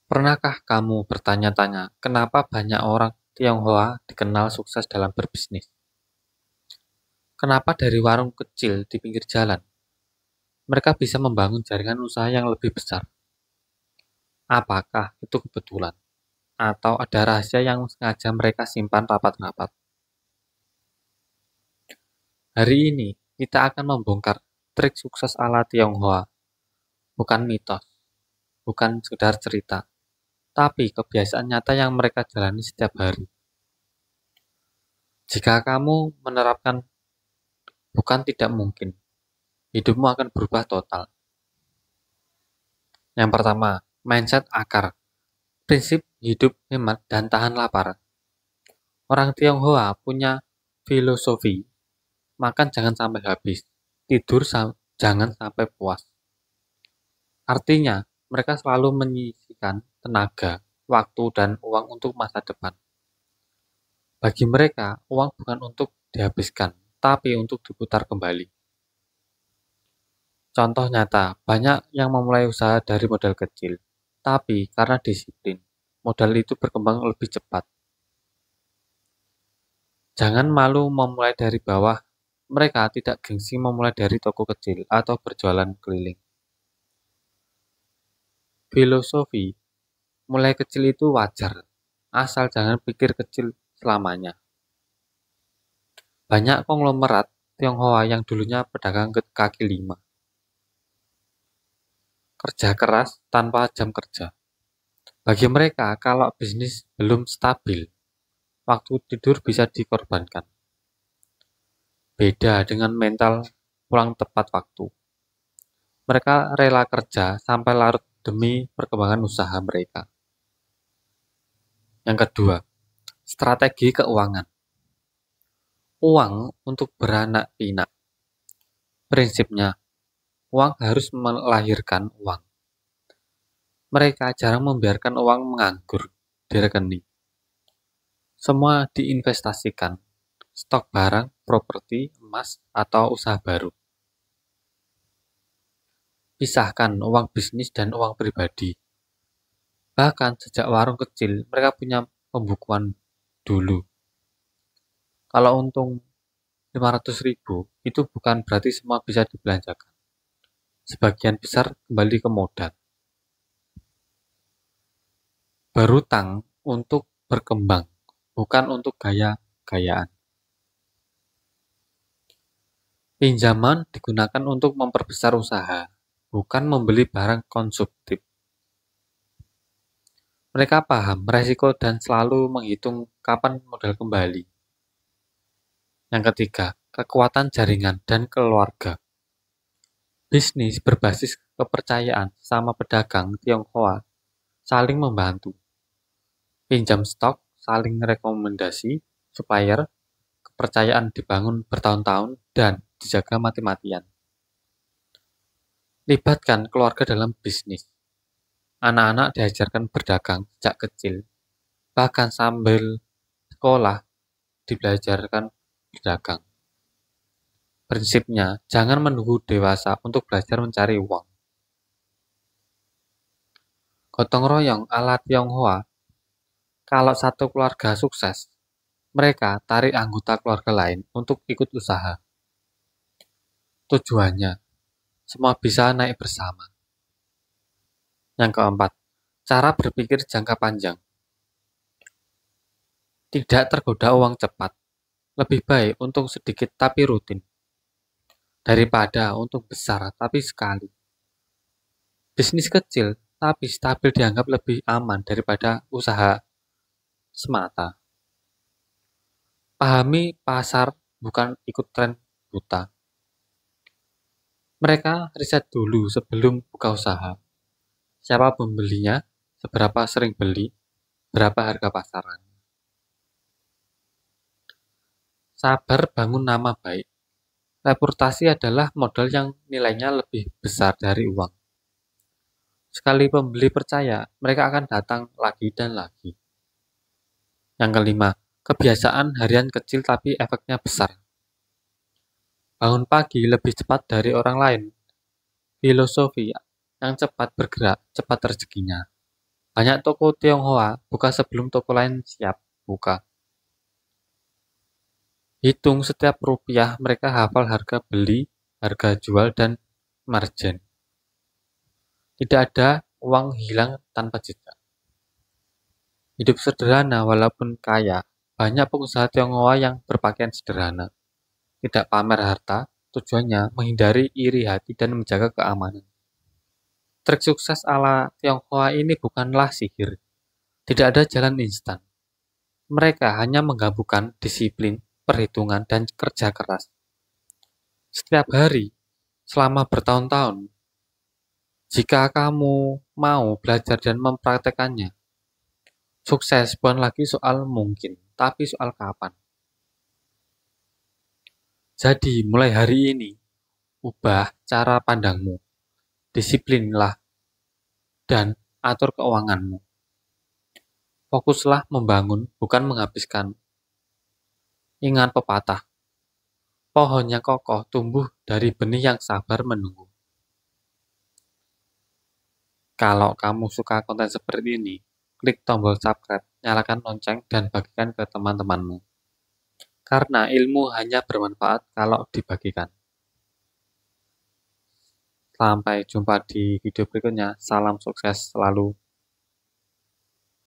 Pernahkah kamu bertanya-tanya kenapa banyak orang Tionghoa dikenal sukses dalam berbisnis? Kenapa dari warung kecil di pinggir jalan, mereka bisa membangun jaringan usaha yang lebih besar? Apakah itu kebetulan? Atau ada rahasia yang sengaja mereka simpan rapat-rapat? Hari ini, kita akan membongkar trik sukses ala Tionghoa, bukan mitos, bukan sekedar cerita, tapi kebiasaan nyata yang mereka jalani setiap hari. Jika kamu menerapkan bukan tidak mungkin, hidupmu akan berubah total. Yang pertama, mindset akar. Prinsip hidup hemat dan tahan lapar. Orang Tionghoa punya filosofi, makan jangan sampai habis, tidur jangan sampai puas. Artinya, mereka selalu menyisihkan tenaga, waktu, dan uang untuk masa depan. Bagi mereka, uang bukan untuk dihabiskan, tapi untuk diputar kembali. Contoh nyata, banyak yang memulai usaha dari modal kecil, tapi karena disiplin, modal itu berkembang lebih cepat. Jangan malu memulai dari bawah. Mereka tidak gengsi memulai dari toko kecil atau berjualan keliling. Filosofi, mulai kecil itu wajar, asal jangan pikir kecil selamanya. Banyak konglomerat Tionghoa yang dulunya pedagang kaki lima. Kerja keras tanpa jam kerja. Bagi mereka, kalau bisnis belum stabil, waktu tidur bisa dikorbankan. Beda dengan mental pulang tepat waktu. Mereka rela kerja sampai larut demi perkembangan usaha mereka. Yang kedua, strategi keuangan. Uang untuk beranak pinak. Prinsipnya, uang harus melahirkan uang. Mereka jarang membiarkan uang menganggur di rekening. Semua diinvestasikan, stok barang, properti, emas, atau usaha baru. Pisahkan uang bisnis dan uang pribadi. Bahkan sejak warung kecil, mereka punya pembukuan dulu. Kalau untung 500.000, itu bukan berarti semua bisa dibelanjakan. Sebagian besar kembali ke modal. Berutang untuk berkembang, bukan untuk gaya-gayaan. Pinjaman digunakan untuk memperbesar usaha, bukan membeli barang konsumtif. Mereka paham resiko dan selalu menghitung kapan modal kembali. Yang ketiga, kekuatan jaringan dan keluarga. Bisnis berbasis kepercayaan sama pedagang Tionghoa saling membantu. Pinjam stok, saling rekomendasi, supplier, kepercayaan dibangun bertahun-tahun dan dijaga mati-matian. Libatkan keluarga dalam bisnis. Anak-anak diajarkan berdagang sejak kecil, bahkan sambil sekolah dibelajarkan berdagang. Prinsipnya, jangan menunggu dewasa untuk belajar mencari uang. Gotong royong ala Tionghoa, kalau satu keluarga sukses, mereka tarik anggota keluarga lain untuk ikut usaha. Tujuannya, semua bisa naik bersama. Yang keempat, cara berpikir jangka panjang. Tidak tergoda uang cepat. Lebih baik untung sedikit tapi rutin, daripada untung besar tapi sekali. Bisnis kecil tapi stabil dianggap lebih aman daripada usaha semata. Pahami pasar, bukan ikut tren buta. Mereka riset dulu sebelum buka usaha. Siapa pembelinya, seberapa sering beli, berapa harga pasaran. Sabar bangun nama baik. Reputasi adalah modal yang nilainya lebih besar dari uang. Sekali pembeli percaya, mereka akan datang lagi dan lagi. Yang kelima, kebiasaan harian kecil tapi efeknya besar. Bangun pagi lebih cepat dari orang lain. Filosofi yang cepat bergerak, cepat rezekinya. Banyak toko Tionghoa buka sebelum toko lain siap buka. Hitung setiap rupiah, mereka hafal harga beli, harga jual, dan margin. Tidak ada uang hilang tanpa jejak. Hidup sederhana walaupun kaya. Banyak pengusaha Tionghoa yang berpakaian sederhana. Tidak pamer harta, tujuannya menghindari iri hati dan menjaga keamanan. Trik sukses ala Tionghoa ini bukanlah sihir. Tidak ada jalan instan. Mereka hanya menggabungkan disiplin, perhitungan, dan kerja keras. Setiap hari, selama bertahun-tahun, jika kamu mau belajar dan mempraktekannya, sukses bukan lagi soal mungkin, tapi soal kapan. Jadi, mulai hari ini, ubah cara pandangmu, disiplinlah, dan atur keuanganmu. Fokuslah membangun, bukan menghabiskan. Ingat pepatah, pohon yang kokoh tumbuh dari benih yang sabar menunggu. Kalau kamu suka konten seperti ini, klik tombol subscribe, nyalakan lonceng, dan bagikan ke teman-temanmu. Karena ilmu hanya bermanfaat kalau dibagikan. Sampai jumpa di video berikutnya. Salam sukses selalu.